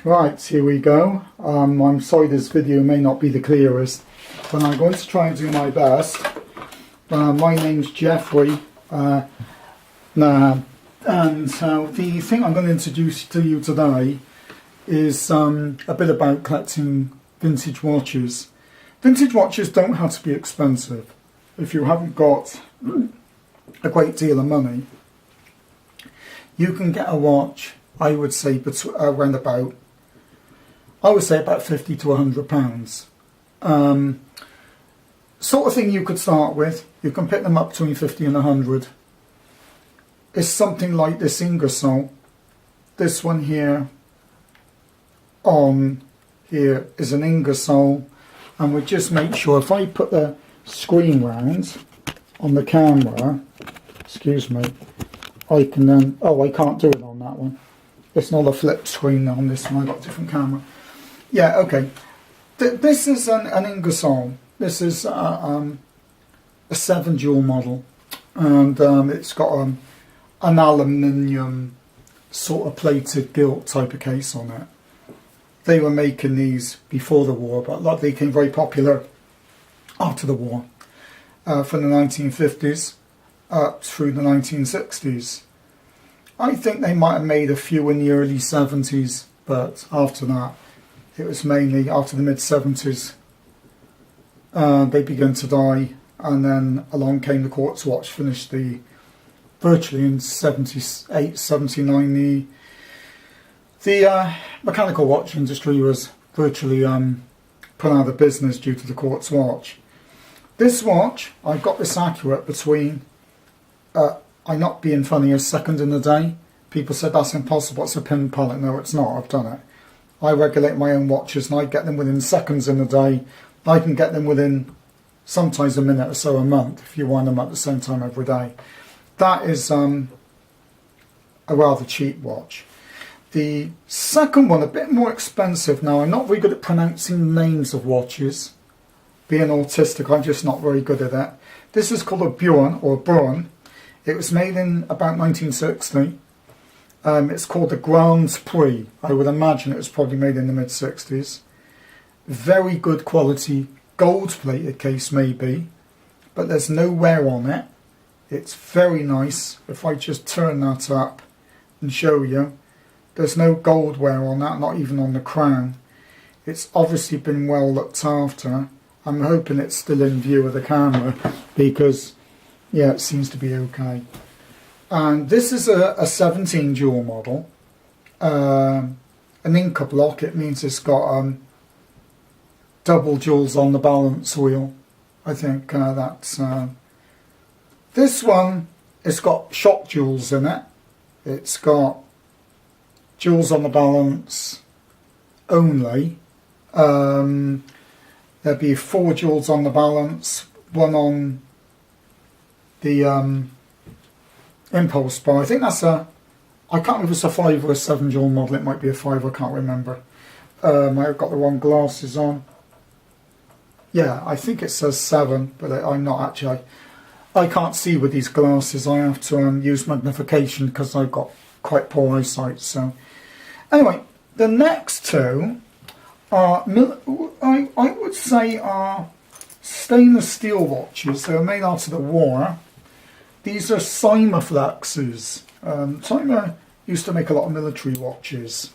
Right, here we go. I'm sorry this video may not be the clearest, but I'm going to try and do my best. My name's Jeffrey, and the thing I'm going to introduce to you today is a bit about collecting vintage watches. Vintage watches don't have to be expensive. If you haven't got a great deal of money, you can get a watch, I would say, around about, about 50 to £100. Sort of thing you could start with. You can pick them up between 50 and 100. It's something like this Ingersoll. This one here on here is an Ingersoll, and we'll just make sure if I put the screen round on the camera, excuse me, I can then, oh, I can't do it on that one. It's not a flip screen on this one, I've got a different camera. Yeah, okay. This is an Ingersoll. This is a 7 jewel model, and it's got an aluminium sort of plated gilt type of case on it. They were making these before the war, but they became very popular after the war, from the 1950s up through the 1960s. I think they might have made a few in the early 70s, but after that, it was mainly after the mid-70s. They began to die, and then along came the quartz watch, finished virtually in 78, 79. The mechanical watch industry was virtually put out of business due to the quartz watch. This watch, I got this accurate between, I'm not being funny, a second in a day. People said that's impossible, it's a pin pallet. No, it's not, I've done it. I regulate my own watches and I get them within seconds in a day. I can get them within sometimes a minute or so a month if you wind them at the same time every day. That is a rather cheap watch. The second one, a bit more expensive. Now, I'm not very good at pronouncing names of watches. Being autistic, I'm just not very good at that. This is called a Buren, or Buren. It was made in about 1960. It's called the Grand Prix. I would imagine it was probably made in the mid-60s. Very good quality, gold-plated case maybe, but there's no wear on it. It's very nice. If I just turn that up and show you, there's no gold wear on that, not even on the crown. It's obviously been well looked after. I'm hoping it's still in view of the camera because, yeah, it seems to be okay. And this is a 17 jewel model. An Inca block. It means it's got double jewels on the balance wheel. I think that's... this one, it's got shock jewels in it. It's got jewels on the balance only. There'll be 4 jewels on the balance, 1 on the impulse bar. I think that's I can't remember if it's a 5 or a 7 jewel model. It might be a 5, I can't remember. I've got the wrong glasses on. Yeah, I think it says 7, but I'm not actually. I can't see with these glasses. I have to use magnification because I've got quite poor eyesight. So anyway, the next two are, I would say, are stainless steel watches. They were made after the war. These are Cimaflexes. Cima used to make a lot of military watches.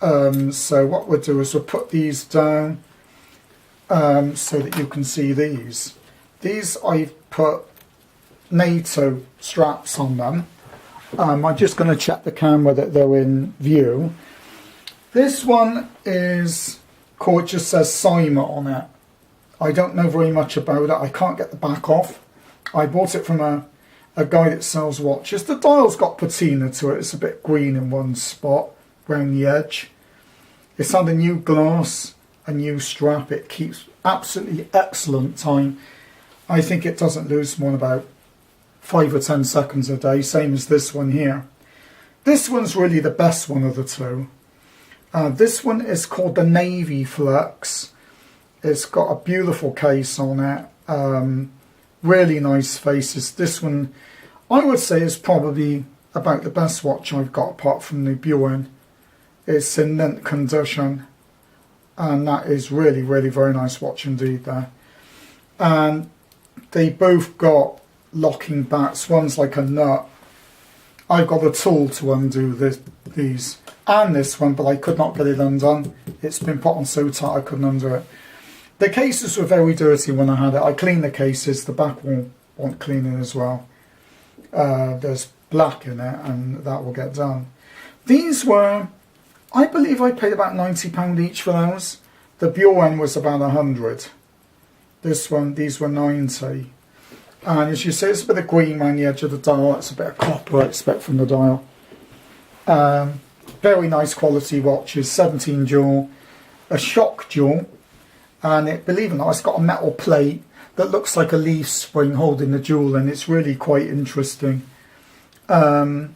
So what we'll do is we'll put these down so that you can see these. These I've put NATO straps on them. I'm just going to check the camera that they're in view. This one is called, just says Cima on it. I don't know very much about it. I can't get the back off. I bought it from a guy that sells watches. The dial's got patina to it. It's a bit green in one spot around the edge. It's had a new glass, a new strap. It keeps absolutely excellent time. I think it doesn't lose more than about 5 or 10 seconds a day, same as this one here. This one's really the best one of the two. This one is called the Navy Flex. It's got a beautiful case on it. Really nice faces. This one, I would say, is probably about the best watch I've got apart from the Buren. It's in mint condition, and that is really, really very nice watch indeed there. And they both got locking backs. One's like a nut. I got a tool to undo these and this one, but I could not get it undone. It's been put on so tight I couldn't undo it. The cases were very dirty when I had it. I cleaned the cases. The back will want cleaning as well. There's black in it, and that will get done. These were, I believe I paid about £90 each for those. The Buren was about 100. These were 90. And as you see, it's a bit of green around the edge of the dial. It's a bit of copper I expect from the dial. Very nice quality watches, 17 jewel, a shock jewel, and it, believe it or not, it's got a metal plate that looks like a leaf spring holding the jewel, and it's really quite interesting to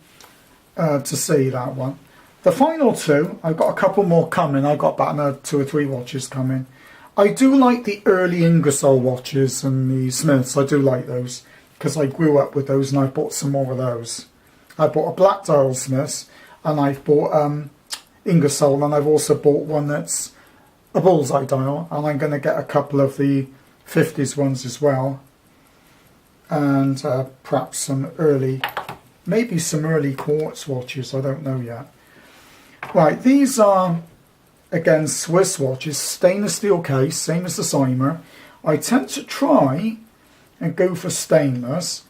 see that one. The final two, I've got a couple more coming. I've got about another 2 or 3 watches coming. I do like the early Ingersoll watches and the Smiths. I do like those because I grew up with those, and I bought some more of those. I bought a black dial Smiths, and I've bought Ingersoll, and I've also bought one that's a bullseye dial, and I'm going to get a couple of the 50s ones as well, and perhaps some early, maybe some early quartz watches. I don't know yet. Right, these are again Swiss watches, stainless steel case, same as the Cymer. I tend to try and go for stainless,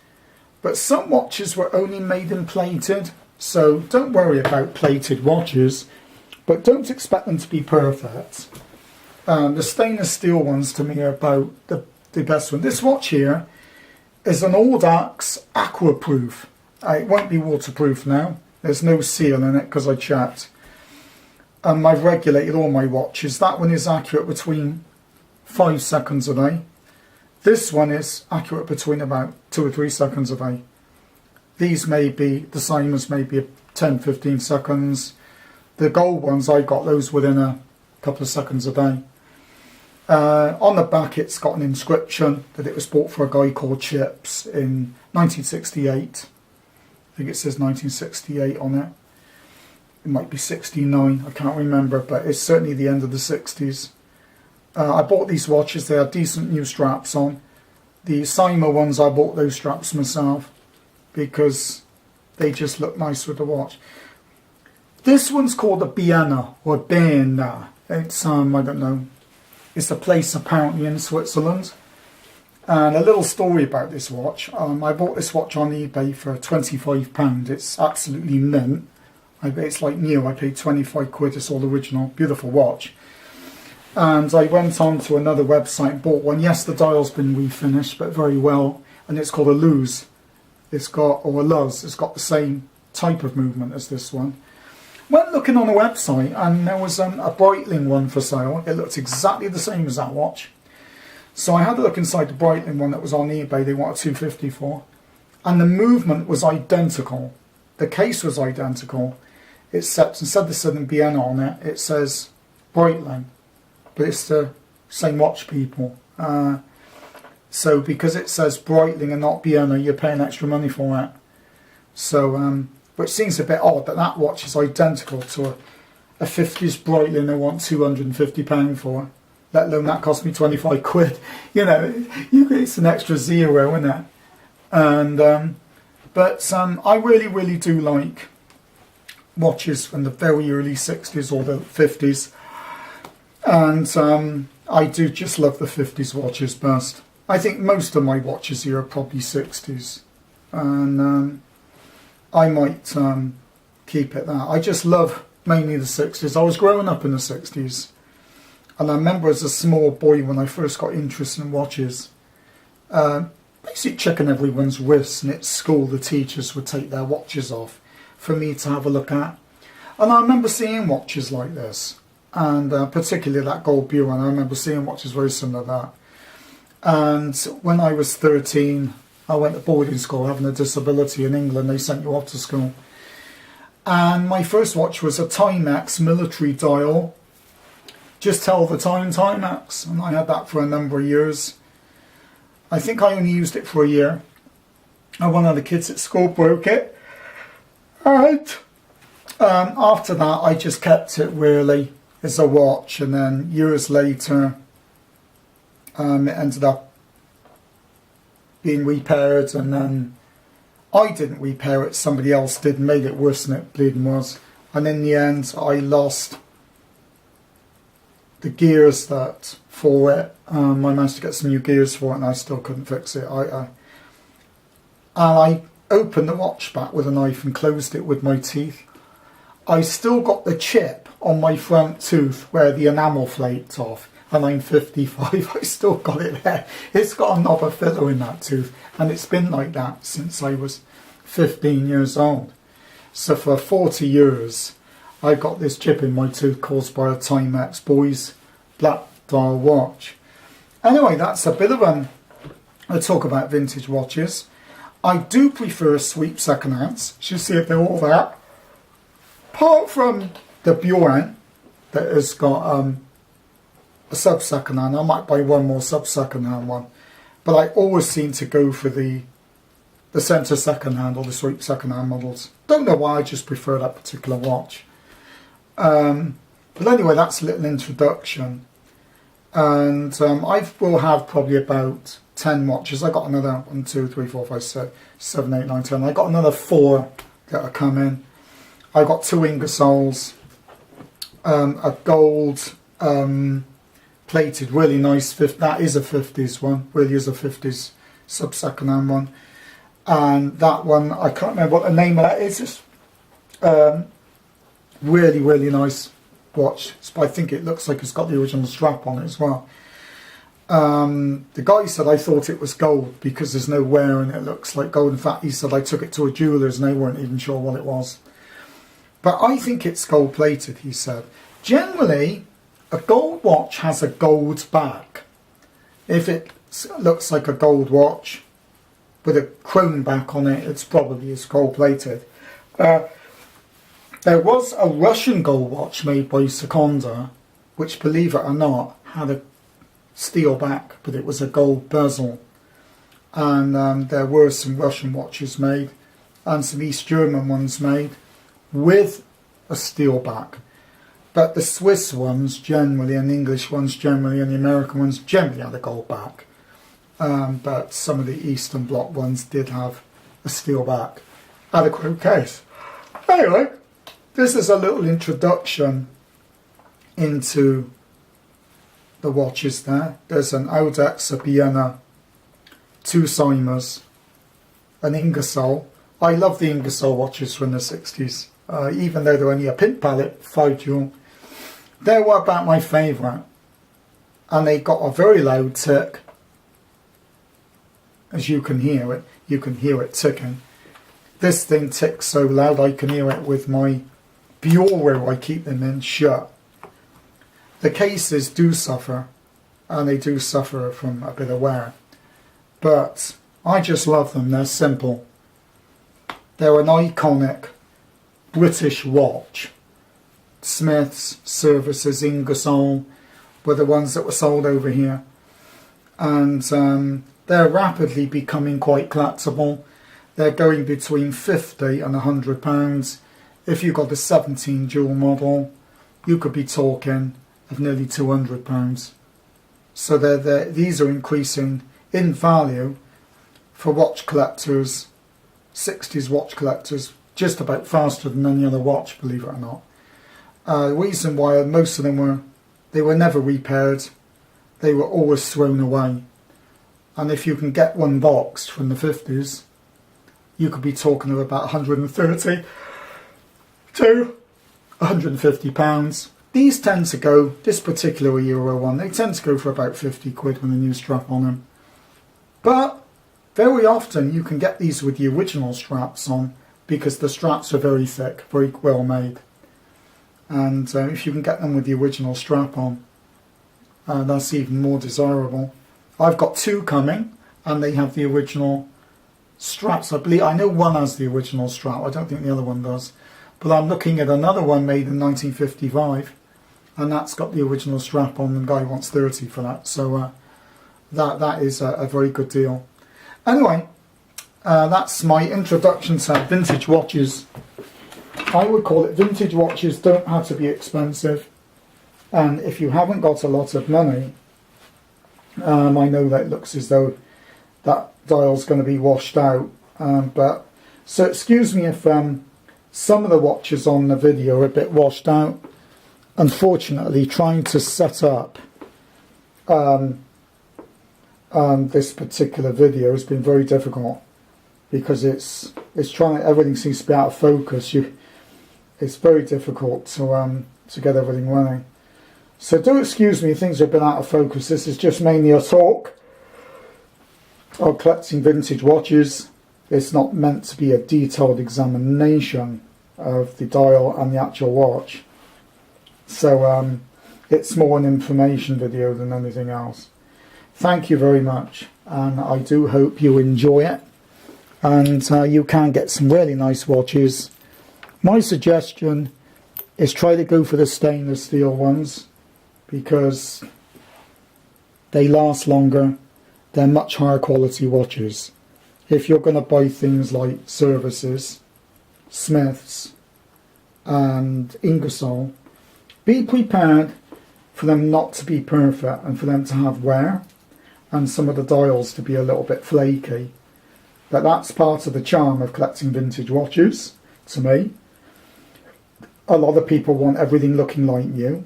but some watches were only made in plated, so don't worry about plated watches, but don't expect them to be perfect. The stainless steel ones to me are about the best one. This watch here is an Audax Aquaproof. It won't be waterproof now. There's no seal in it because I checked. I've regulated all my watches. That one is accurate between 5 seconds a day. This one is accurate between about 2 or 3 seconds a day. These may be, the Simons may be 10-15 seconds. The gold ones, I got those within a couple of seconds a day. On the back it's got an inscription that it was bought for a guy called Chips in 1968. I think it says 1968 on it. It might be 69, I can't remember, but it's certainly the end of the 60s. I bought these watches, they had decent new straps on. The Cymer ones, I bought those straps myself because they just look nice with the watch. This one's called a Biena or Biena. It's I don't know. It's a place apparently in Switzerland. And a little story about this watch. I bought this watch on eBay for £25. It's absolutely mint. It's like new. I paid 25 quid. It's all original. Beautiful watch. And I went on to another website and bought one. Yes, the dial's been refinished, but very well. And it's called a Luz. It's got, or a Luz. It's got the same type of movement as this one. Went looking on a website, and there was a Breitling one for sale. It looked exactly the same as that watch. So I had a look inside the Breitling one that was on eBay. They wanted $250 for, and the movement was identical. The case was identical. It said, instead of saying Biena on it, it says Breitling, but it's the same watch, people. So because it says Breitling and not Biena, you're paying extra money for it. So which seems a bit odd that that watch is identical to a 50s Breitling they want £250 for, let alone that cost me 25 quid. You know, it's an extra zero, isn't it? And but I really, really do like watches from the very early 60s or the 50s, and I do just love the 50s watches best. I think most of my watches here are probably 60s, and I might keep it that. I just love mainly the 60s. I was growing up in the 60s, and I remember as a small boy when I first got interested in watches, basically checking everyone's wrists, and at school the teachers would take their watches off for me to have a look at. And I remember seeing watches like this, and particularly that gold Buren. I remember seeing watches very similar to that. And when I was 13, I went to boarding school, having a disability in England. They sent you off to school. And my first watch was a Timex military dial. Just tell the time, Timex. And I had that for a number of years. I think I only used it for a year. And one of the kids at school broke it. And After that, I just kept it really as a watch, and then years later, it ended up being repaired, and then I didn't repair it, somebody else did, and made it worse than it bleeding was. And in the end, I lost the gears that for it. I managed to get some new gears for it, and I still couldn't fix it. I opened the watch back with a knife and closed it with my teeth. I still got the chip on my front tooth where the enamel flaked off, and I'm 55. I still got it there. It's got a knob of filler in that tooth, and it's been like that since I was 15 years old. So for 40 years, I got this chip in my tooth caused by a Timex Boys black dial watch. Anyway, that's a bit of a talk about vintage watches. I do prefer sweep second hands. You see if they're all that. Apart from the Buren that has got a sub second hand, I might buy one more sub second hand one. But I always seem to go for the centre second hand or the sweep second hand models. Don't know why, I just prefer that particular watch. But anyway, that's a little introduction. And I will have probably about 10 watches. I got another 1, 2, 3, 4, 5, 6, 7, 8, 9, 10. I got another 4 that are coming. I got 2 Ingersolls, a gold plated, really nice. That is a 50s one. Really is a 50s sub second hand one. And that one, I can't remember what the name of that is. It's really, really nice watch. I think it looks like it's got the original strap on it as well. The guy said I thought it was gold because there's no wear and it looks like gold. In fact, he said I took it to a jeweller's and they weren't even sure what it was. But I think it's gold plated, he said. Generally, a gold watch has a gold back. If it looks like a gold watch with a chrome back on it, it's probably is gold plated. There was a Russian gold watch made by Seconda, which, believe it or not, had a steel back, but it was a gold bezel. And there were some Russian watches made, and some East German ones made, with a steel back. But the Swiss ones generally, and the English ones generally, and the American ones generally had a gold back. But some of the Eastern Bloc ones did have a steel back and a chrome case. Anyway, this is a little introduction into the watches there. There's an Audex, a Vienna, 2 Simers, an Ingersoll. I love the Ingersoll watches from the 60s, even though they're only a pin palette, 5 jewel. They were about my favourite, and they got a very loud tick. As you can hear it ticking. This thing ticks so loud I can hear it with my bureau I keep them in shut. The cases do suffer, and they do suffer from a bit of wear, but I just love them. They're simple. They're an iconic British watch. Smiths, Services, Ingersoll were the ones that were sold over here, and they're rapidly becoming quite collectible. They're going between £50 and £100. If you've got a 17 jewel model, you could be talking of nearly £200. So these are increasing in value for watch collectors, 60s watch collectors, just about faster than any other watch, believe it or not. The reason why most of them they were never repaired. They were always thrown away. And if you can get one boxed from the 50s, you could be talking of about 130 to 150 pounds. These tend to go, this particular Euro one, they tend to go for about 50 quid with a new strap on them. But very often you can get these with the original straps on, because the straps are very thick, very well made. And if you can get them with the original strap on, that's even more desirable. I've got 2 coming, and they have the original straps. I know one has the original strap. I don't think the other one does. But I'm looking at another one made in 1955, and that's got the original strap on, and the guy wants 30 for that. So that is a very good deal. Anyway, that's my introduction to vintage watches. I would call it vintage watches don't have to be expensive, and if you haven't got a lot of money, I know that it looks as though that dial's going to be washed out, but so excuse me if some of the watches on the video are a bit washed out. Unfortunately, trying to set up this particular video has been very difficult because it's trying, everything seems to be out of focus. It's very difficult to get everything running. So do excuse me if things have been out of focus. This is just mainly a talk of collecting vintage watches. It's not meant to be a detailed examination of the dial and the actual watch. So it's more an information video than anything else. Thank you very much, and I do hope you enjoy it, and you can get some really nice watches. My suggestion is try to go for the stainless steel ones because they last longer. They're much higher quality watches. If you're going to buy things like Services, Smiths and Ingersoll, be prepared for them not to be perfect and for them to have wear and some of the dials to be a little bit flaky. But that's part of the charm of collecting vintage watches, to me. A lot of people want everything looking like new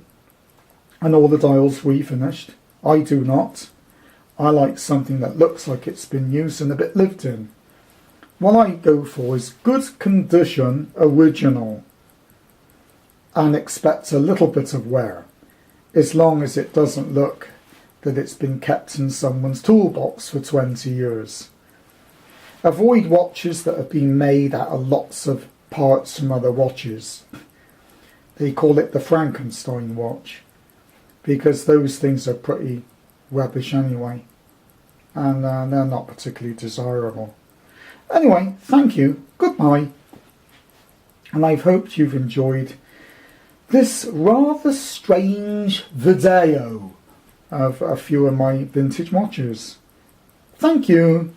and all the dials refinished. I do not. I like something that looks like it's been used and a bit lived in. What I go for is good condition original and expect a little bit of wear, as long as it doesn't look that it's been kept in someone's toolbox for 20 years. Avoid watches that have been made out of lots of parts from other watches. They call it the Frankenstein watch, because those things are pretty rubbish anyway, and they're not particularly desirable. Anyway, thank you, goodbye, and I've hoped you've enjoyed this rather strange video of a few of my vintage watches. Thank you.